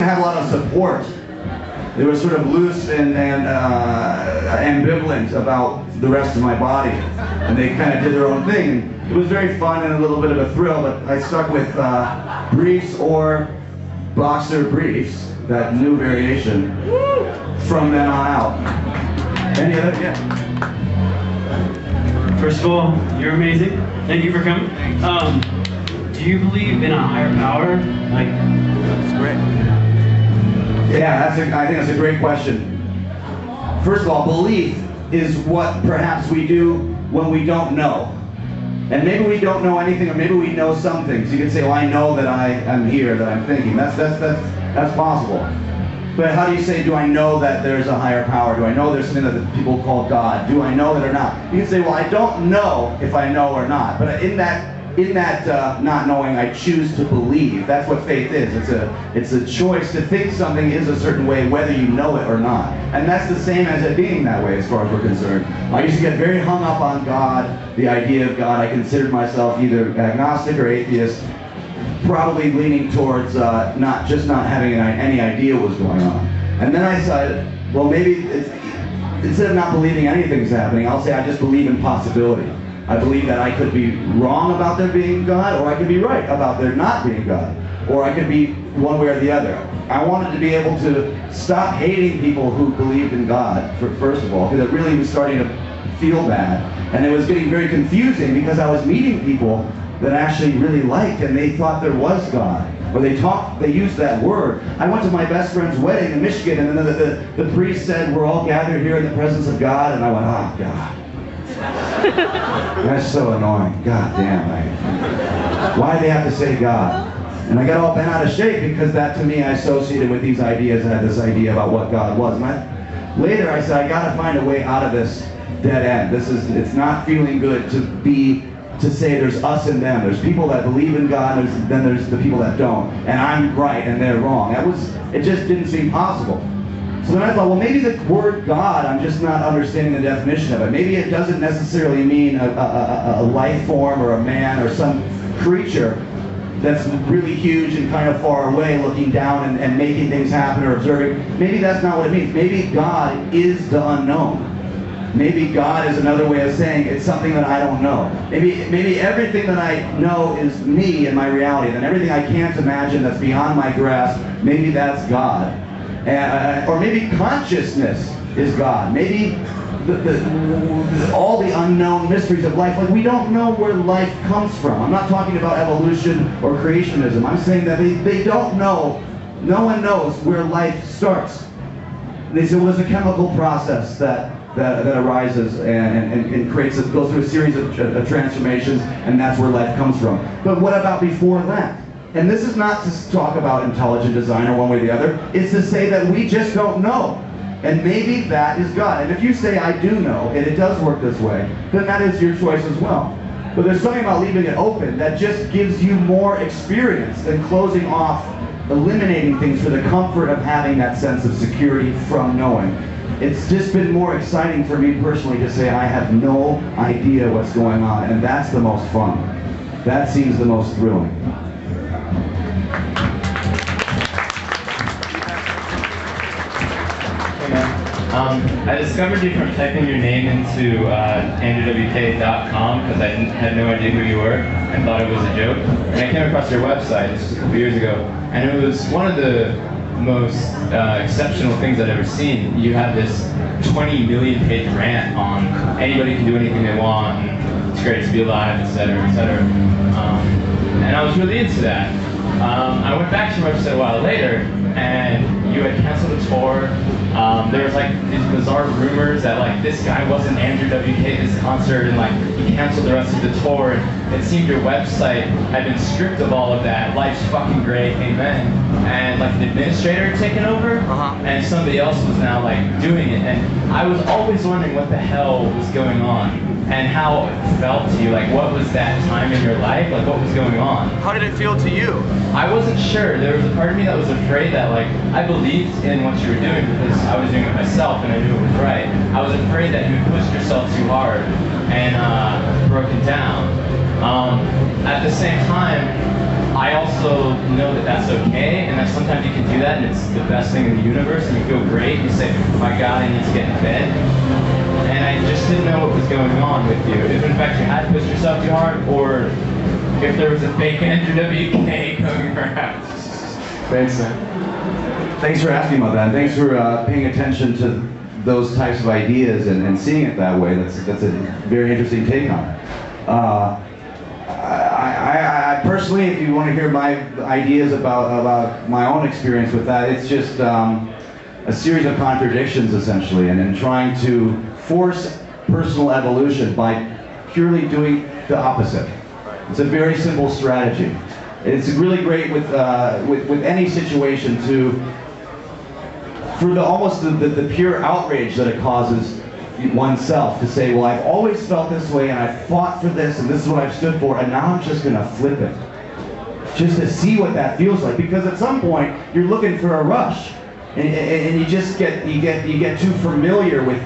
Had a lot of support. They were sort of loose and ambivalent about the rest of my body, and they kind of did their own thing. It was very fun and a little bit of a thrill, but I stuck with briefs or boxer briefs, that new variation, from then on out. Any other? Yeah. First of all, you're amazing. Thank you for coming. Do you believe in a higher power? That's great. Yeah, I think that's a great question. First of all, belief is what perhaps we do when we don't know. And maybe we don't know anything, or maybe we know some things. You can say, well, I know that I am here, that I'm thinking. That's possible. But how do you say, do I know that there's a higher power? Do I know there's something that people call God? Do I know it or not? You can say, well, I don't know if I know or not. But in that not knowing, I choose to believe. That's what faith is. It's a choice to think something is a certain way, whether you know it or not. And that's the same as it being that way, as far as we're concerned. I used to get very hung up on God, the idea of God. I considered myself either agnostic or atheist, probably leaning towards not having any idea what was going on. And then I decided, well, maybe instead of not believing anything's happening, I'll say I just believe in possibility. I believe that I could be wrong about there being God, or I could be right about there not being God, or I could be one way or the other. I wanted to be able to stop hating people who believed in God, first of all, because it really was starting to feel bad. And it was getting very confusing because I was meeting people that I actually really liked, and they thought there was God. Or they used that word. I went to my best friend's wedding in Michigan, and then the priest said, we're all gathered here in the presence of God, and I went, oh, God. That's so annoying. God damn. Why do they have to say God? And I got all bent out of shape because that, to me, I associated with these ideas. I had this idea about what God was. And later I said, I got to find a way out of this dead end. It's not feeling good to say there's us and them. There's people that believe in God, and then there's the people that don't. And I'm right and they're wrong. It just didn't seem possible. So then I thought, well, maybe the word God, I'm just not understanding the definition of it. Maybe it doesn't necessarily mean a life form or a man or some creature that's really huge and kind of far away looking down and making things happen or observing. Maybe that's not what it means. Maybe God is the unknown. Maybe God is another way of saying it's something that I don't know. Maybe everything that I know is me and my reality. Then everything I can't imagine that's beyond my grasp, maybe that's God. Or maybe consciousness is God. Maybe all the unknown mysteries of life. Like, we don't know where life comes from. I'm not talking about evolution or creationism. I'm saying that they don't know. No one knows where life starts. They say, well, there's a chemical process that arises and creates goes through a series of transformations, and that's where life comes from. But what about before that? And this is not to talk about intelligent design or one way or the other. It's to say that we just don't know. And maybe that is God. And if you say, I do know, and it does work this way, then that is your choice as well. But there's something about leaving it open that just gives you more experience than closing off, eliminating things for the comfort of having that sense of security from knowing. It's just been more exciting for me personally to say I have no idea what's going on, and that's the most fun. That seems the most thrilling. I discovered you from typing your name into andrewwk.com because I had no idea who you were and thought it was a joke. And I came across your website just a couple years ago, and it was one of the most exceptional things I'd ever seen. You had this 20 million page rant on anybody can do anything they want, and it's great to be alive, etc., etc. And I was really into that. I went back to your website a while later, and you had canceled a tour. There was like these bizarre rumors that like this guy wasn't Andrew WK at this concert, and like he canceled the rest of the tour. And it seemed your website had been stripped of all of that. Life's fucking great, amen. And like an administrator had taken over, and somebody else was now like doing it. And I was always wondering what the hell was going on and how it felt to you. Like, what was that time in your life? Like, what was going on? How did it feel to you? I wasn't sure. There was a part of me that was afraid that, like, I believed in what you were doing because I was doing it myself and I knew it was right. I was afraid that you pushed yourself too hard and broke it down. At the same time, I also know that that's okay, and that sometimes you can do that, and it's the best thing in the universe, and you feel great. You say, my God, I need to get in bed. And I just didn't know what was going on with you. If in fact you had pushed yourself too hard, or if there was a fake Andrew WK going around. Thanks, man. Thanks for asking about that. Thanks for paying attention to those types of ideas and seeing it that way. That's a very interesting take on it. I personally, if you want to hear my ideas about my own experience with that, it's just a series of contradictions essentially, and trying to force personal evolution by purely doing the opposite. It's a very simple strategy. It's really great with any situation for the pure outrage that it causes oneself to say, well, I've always felt this way and I've fought for this and this is what I've stood for, and now I'm just going to flip it. Just to see what that feels like, because at some point you're looking for a rush, and you just get too familiar with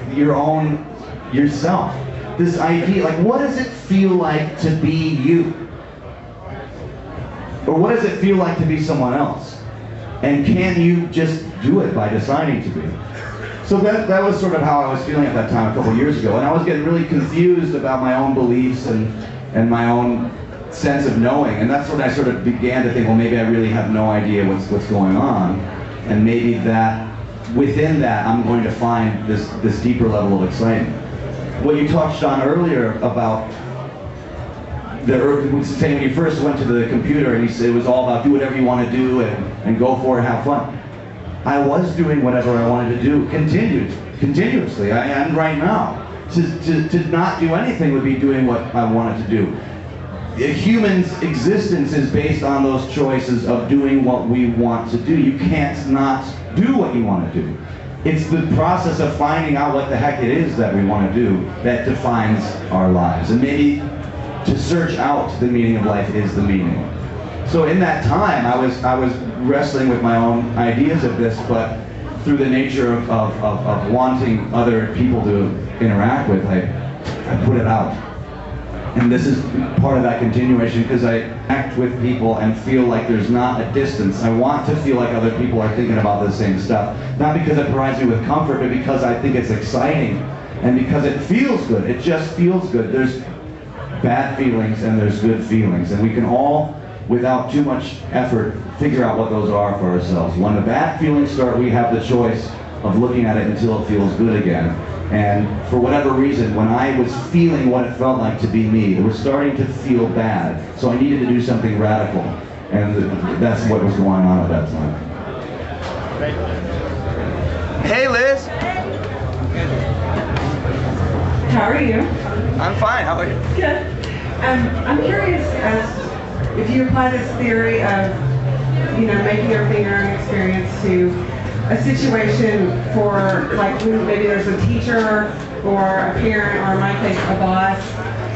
yourself. This idea, like, what does it feel like to be you? Or what does it feel like to be someone else? And can you just do it by deciding to be? So that was sort of how I was feeling at that time a couple years ago, and I was getting really confused about my own beliefs and my own sense of knowing, and that's when I sort of began to think, well, maybe I really have no idea what's going on, and maybe that within that I'm going to find this deeper level of excitement. What you touched on earlier about saying when you first went to the computer and you said it was all about do whatever you want to do and go for it, have fun. I was doing whatever I wanted to do continuously. I am right now. To not do anything would be doing what I wanted to do. A human's existence is based on those choices of doing what we want to do. You can't not do what you want to do. It's the process of finding out what the heck it is that we want to do that defines our lives. And maybe to search out the meaning of life is the meaning. So in that time, I was wrestling with my own ideas of this, but through the nature of wanting other people to interact with, I put it out. And this is part of that continuation, because I act with people and feel like there's not a distance. I want to feel like other people are thinking about the same stuff. Not because it provides me with comfort, but because I think it's exciting. And because it feels good. It just feels good. There's bad feelings and there's good feelings. And we can all, without too much effort, figure out what those are for ourselves. When the bad feelings start, we have the choice of looking at it until it feels good again. And for whatever reason, when I was feeling what it felt like to be me, it was starting to feel bad. So I needed to do something radical. And that's what was going on at that time. Hey, Liz. How are you? I'm fine. How are you? Good. I'm curious as if you apply this theory of, making everything your own experience to a situation for, like, maybe there's a teacher or a parent, or in my case, a boss,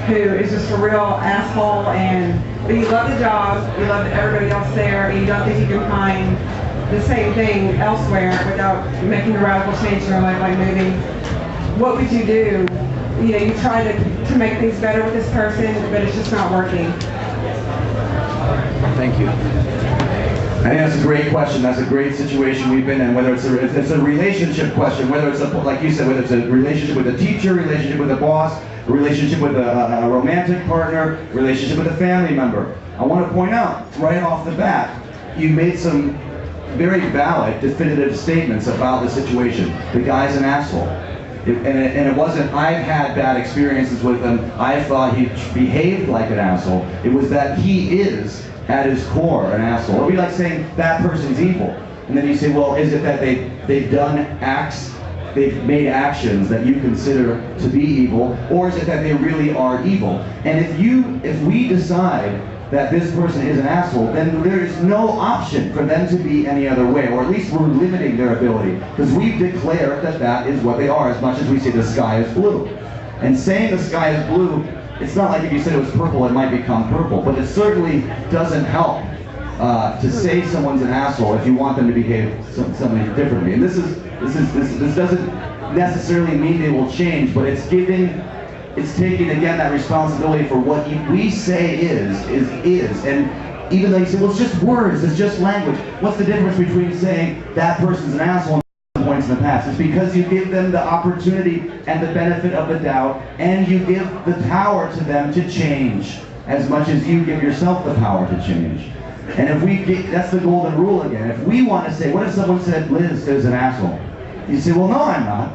who is just a real asshole, but you love the job, you love everybody else there, and you don't think you can find the same thing elsewhere without making a radical change in your life, like maybe, what would you do? You try to make things better with this person, but it's just not working. Thank you. I think that's a great question. That's a great situation we've been in. Whether it's a relationship question, whether it's like you said, whether it's a relationship with a teacher, relationship with a boss, a relationship with a romantic partner, relationship with a family member. I want to point out right off the bat, you made some very valid, definitive statements about the situation. The guy's an asshole. And it wasn't, I've had bad experiences with him, I thought he behaved like an asshole. It was that he is, at his core, an asshole. It would be like saying, that person's evil. And then you say, well, is it that they've done acts, they've made actions that you consider to be evil, or is it that they really are evil? And if we decide that this person is an asshole, then there is no option for them to be any other way, or at least we're limiting their ability, because we've declared that that is what they are, as much as we say the sky is blue. And saying the sky is blue, it's not like if you said it was purple, it might become purple, but it certainly doesn't help to say someone's an asshole if you want them to behave something differently. And this doesn't necessarily mean they will change, but it's taking again that responsibility for what we say is. And even though you say, well, it's just words, it's just language. What's the difference between saying that person's an asshole and points in the past? It's because you give them the opportunity and the benefit of the doubt, and you give the power to them to change as much as you give yourself the power to change. And if we get, that's the golden rule again. If we want to say, what if someone said Liz is an asshole? You say, well, no, I'm not.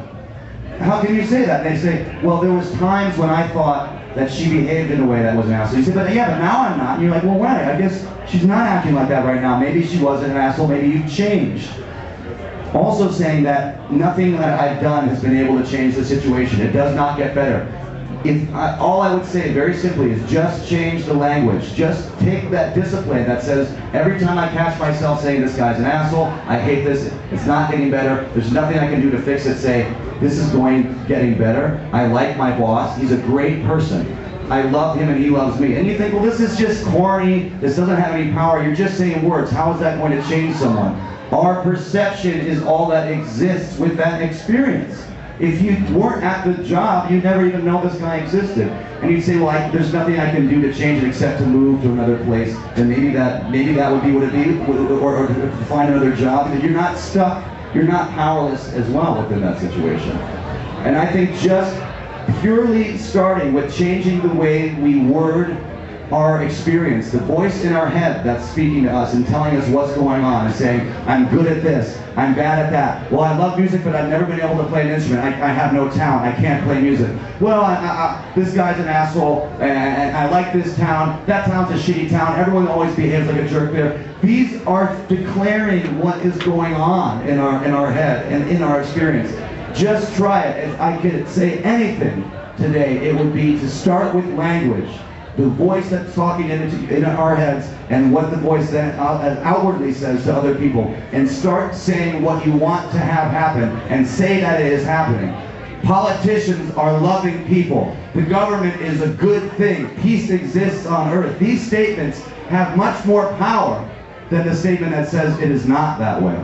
How can you say that? And they say, well, there was times when I thought that she behaved in a way that was an asshole. You say, but yeah, but now I'm not. And you're like, well, why? I guess she's not acting like that right now. Maybe she wasn't an asshole. Maybe you've changed. Also saying that nothing that I've done has been able to change the situation. It does not get better. All I would say very simply is just change the language. Just take that discipline that says, every time I catch myself saying this guy's an asshole, I hate this, it's not getting better, there's nothing I can do to fix it, say, this is getting better, I like my boss, he's a great person, I love him and he loves me. And you think, well, this is just corny, this doesn't have any power, you're just saying words, how is that going to change someone? Our perception is all that exists with that experience. If you weren't at the job, you'd never even know this guy existed. And you'd say, well, there's nothing I can do to change it except to move to another place. Then maybe that would be what it'd be, or to find another job. Because you're not stuck, you're not powerless as well within that situation. And I think just purely starting with changing the way we word our experience, the voice in our head that's speaking to us and telling us what's going on and saying, I'm good at this, I'm bad at that. Well, I love music, but I've never been able to play an instrument. I have no talent, I can't play music. Well, this guy's an asshole, and I like this town. That town's a shitty town. Everyone always behaves like a jerk there. These are declaring what is going on in our head and in our experience. Just try it. If I could say anything today, it would be to start with language. The voice that's talking in our heads and what the voice then outwardly says to other people, and start saying what you want to have happen and say that it is happening. Politicians are loving people. The government is a good thing. Peace exists on earth. These statements have much more power than the statement that says it is not that way.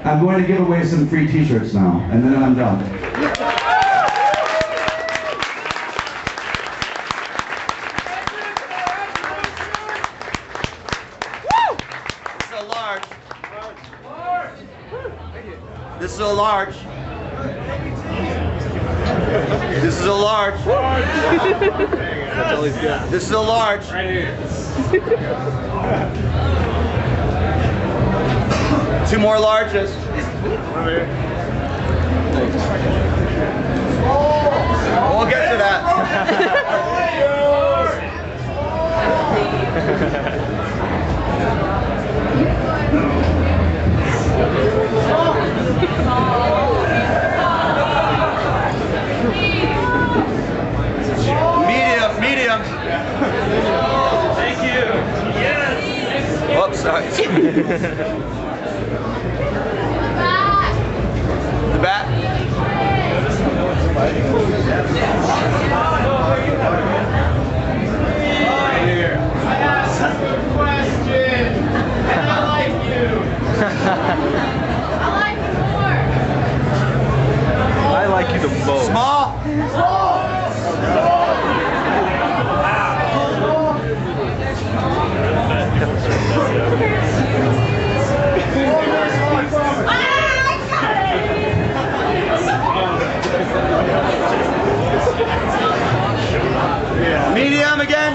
I'm going to give away some free t-shirts now, and then I'm done. This is a large. This is a large. This is a large. Right here. 2 more larges. We'll get to that. Medium. Thank you. Yes. Oops, sorry. The bat. I asked a question, and I like you. I like you more. I like you the most. Small. Medium again.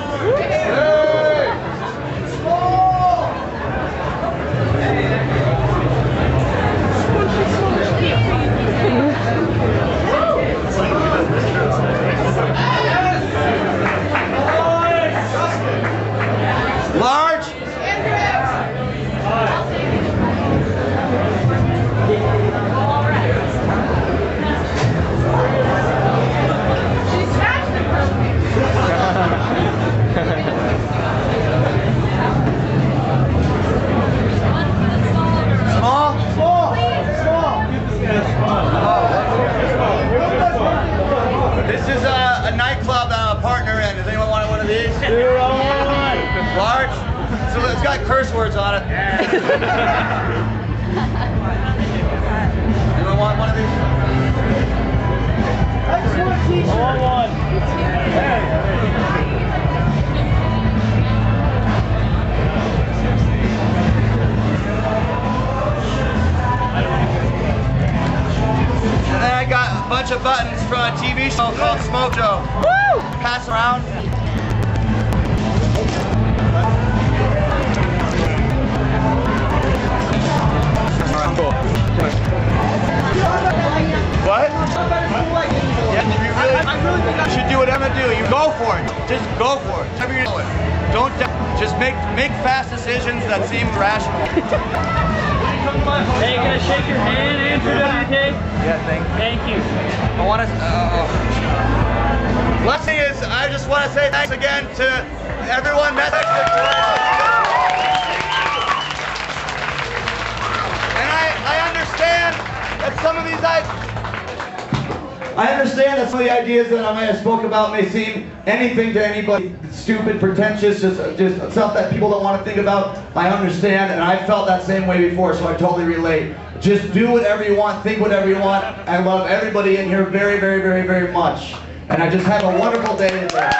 Large. This is a nightclub that I'm a partner in. Does anyone want one of these? Large? So it's got curse words on it. Anyone want one of these? I just want a t-shirt. I want one. a bunch of buttons from a TV show called Smoke Joe. Woo! Pass around. What? Yeah, you really should do what I'm gonna do. You go for it. Just go for it. Whatever you're doing. Don't just make fast decisions that seem rational. Hey, can I shake your hand, Andrew WK? Yeah, Thank you. I want to. Last thing is, I just want to say thanks again to everyone messaging and I understand that some of these I understand that some of the ideas that I may have spoke about may seem anything to anybody, stupid, pretentious, just stuff that people don't want to think about. I understand, and I felt that same way before, so I totally relate. Just do whatever you want, think whatever you want. I love everybody in here very, very, very, very much. And I just have a wonderful day today.